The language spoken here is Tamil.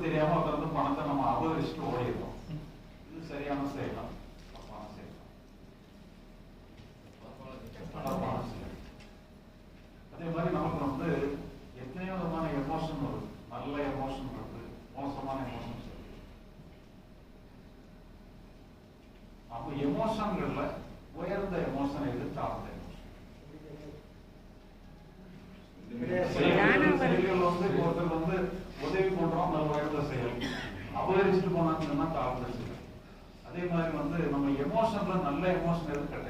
தெரியாம வந்து பணத்தை நம்ம அபகரிச்சுட்டு ஓடிடுறோம். இது சரியான செயலாம், தப்பான செயல். அதே மாதிரி நமக்கு வந்து எத்தனையோ விதமான எமோஷன் வருது. நல்ல எமோஷன் இருக்கு, மோசமான எமோஷன்ஸ் இருக்கு. அப்ப எமோஷன்கள்ல உயர்ந்த எமோஷன் எது, தாழ்ந்த எமோஷன்? செயல்கள் வந்து ஒருத்தர் வந்து உதவி பண்றோம், நல்ல உயர்ந்த செயல். அபகரிச்சுட்டு போனாங்கன்னா தாழ்ந்த செயல். அதே மாதிரி வந்து நம்ம எமோஷன்ல நல்ல எமோஷன் எது கிடையாது.